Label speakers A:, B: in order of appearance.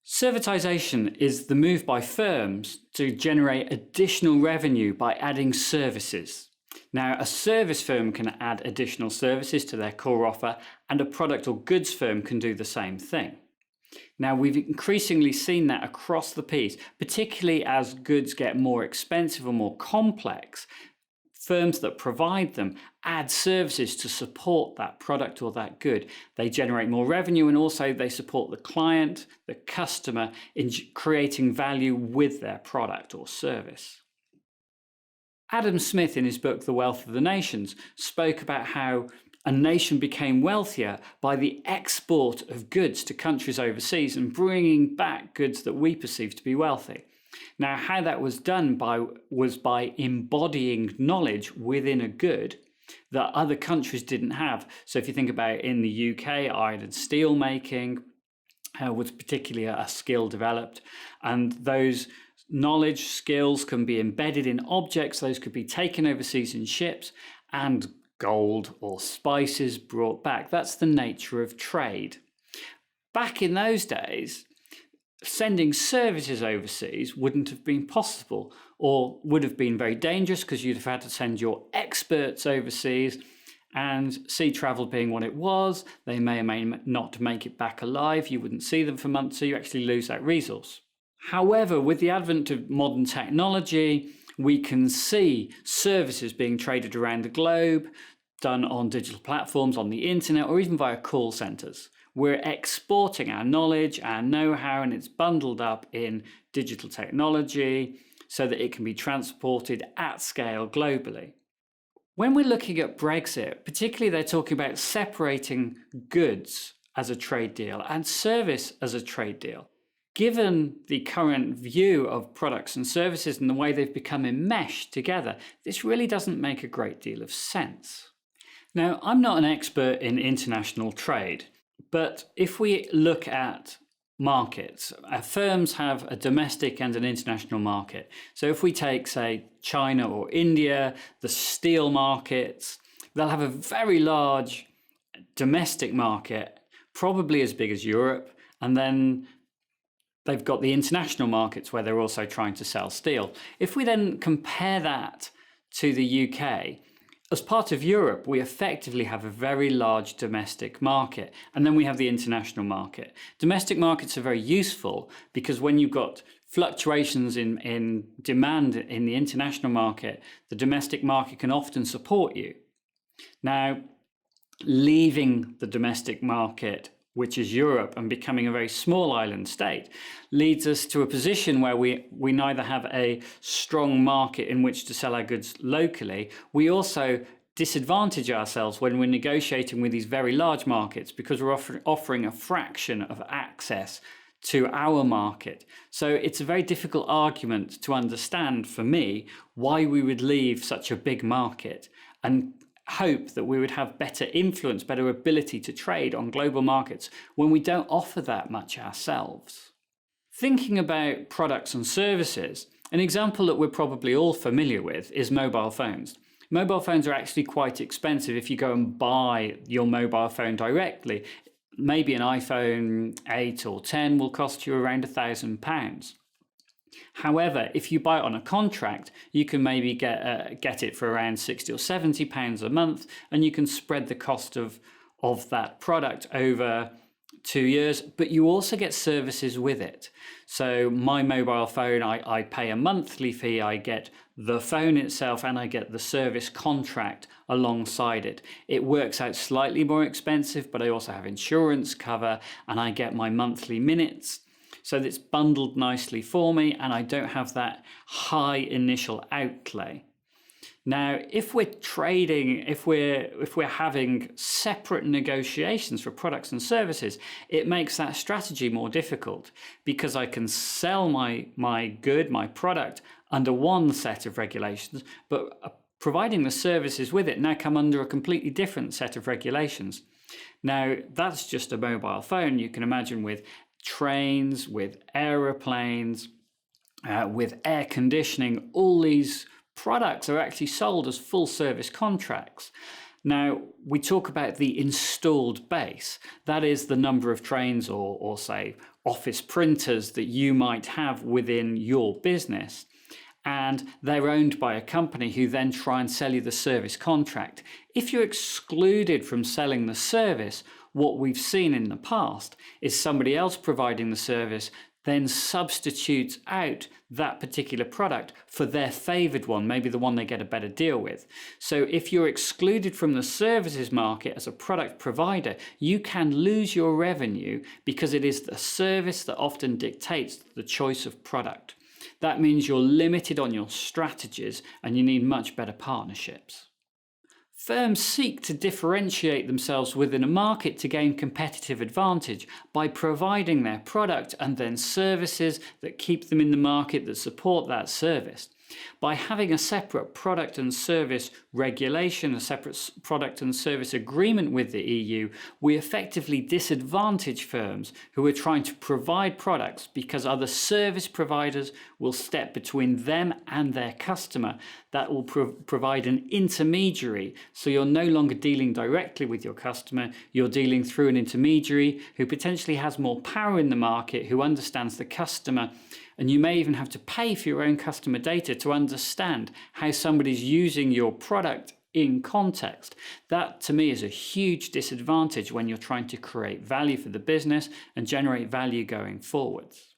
A: Servitization is the move by firms to generate additional revenue by adding services. Now, a service firm can add additional services to their core offer, and a product or goods firm can do the same thing. Now, we've increasingly seen that across the piece, particularly as goods get more expensive or more complex. Firms that provide them add services to support that product or that good. They generate more revenue, and also they support the client, the customer, in creating value with their product or service. Adam Smith, in his book The Wealth of the Nations, spoke about how a nation became wealthier by the export of goods to countries overseas and bringing back goods that we perceive to be wealthy. Now, how that was done was by embodying knowledge within a good that other countries didn't have. So if you think about in the UK, iron and steel making was particularly a skill developed, and those knowledge skills can be embedded in objects. Those could be taken overseas in ships, and gold or spices brought back. That's the nature of trade. Back in those days, sending services overseas wouldn't have been possible, or would have been very dangerous, because you'd have had to send your experts overseas, and sea travel being what it was, they may or may not make it back alive. You wouldn't see them for months, so you actually lose that resource. However, with the advent of modern technology, we can see services being traded around the globe, done on digital platforms, on the internet, or even via call centers. We're exporting our knowledge, our know-how, and it's bundled up in digital technology so that it can be transported at scale globally. When we're looking at Brexit, particularly they're talking about separating goods as a trade deal and service as a trade deal. Given the current view of products and services and the way they've become enmeshed together, this really doesn't make a great deal of sense. Now, I'm not an expert in international trade, but if we look at markets, firms have a domestic and an international market. So if we take, say, China or India, the steel markets, they'll have a very large domestic market, probably as big as Europe, and then they've got the international markets where they're also trying to sell steel. If we then compare that to the UK, as part of Europe, we effectively have a very large domestic market, and then we have the international market. Domestic markets are very useful because when you've got fluctuations in demand in the international market, the domestic market can often support you. Now, leaving the domestic market, which is Europe, and becoming a very small island state, leads us to a position where we neither have a strong market in which to sell our goods locally. We also disadvantage ourselves when we're negotiating with these very large markets because we're offering a fraction of access to our market. So it's a very difficult argument to understand for me why we would leave such a big market and hope that we would have better influence, better ability to trade on global markets when we don't offer that much ourselves. Thinking about products and services, an example that we're probably all familiar with is mobile phones. Mobile phones are actually quite expensive if you go and buy your mobile phone directly. Maybe an iPhone 8 or 10 will cost you around £1,000. However, if you buy it on a contract, you can maybe get it for around £60 or £70 a month, and you can spread the cost of that product over 2 years, but you also get services with it. So my mobile phone, I pay a monthly fee, I get the phone itself, and I get the service contract alongside it. It works out slightly more expensive, but I also have insurance cover, and I get my monthly minutes. So it's bundled nicely for me, and I don't have that high initial outlay. Now, if we're trading, if we're having separate negotiations for products and services, it makes that strategy more difficult because I can sell my good, my product under one set of regulations, but providing the services with it now come under a completely different set of regulations. Now, that's just a mobile phone. You can imagine with trains, with aeroplanes, with air conditioning, all these products are actually sold as full service contracts. Now, we talk about the installed base. That is the number of trains or say, office printers that you might have within your business. And they're owned by a company who then try and sell you the service contract. If you're excluded from selling the service, what we've seen in the past is somebody else providing the service then substitutes out that particular product for their favored one, maybe the one they get a better deal with. So if you're excluded from the services market as a product provider, you can lose your revenue because it is the service that often dictates the choice of product. That means you're limited on your strategies and you need much better partnerships. Firms seek to differentiate themselves within a market to gain competitive advantage by providing their product and then services that keep them in the market that support that service. By having a separate product and service regulation, a separate product and service agreement with the EU, we effectively disadvantage firms who are trying to provide products because other service providers will step between them and their customer. That will provide an intermediary, so you're no longer dealing directly with your customer, you're dealing through an intermediary who potentially has more power in the market, who understands the customer, and you may even have to pay for your own customer data to understand how somebody's using your product in context. That, to me, is a huge disadvantage when you're trying to create value for the business and generate value going forwards.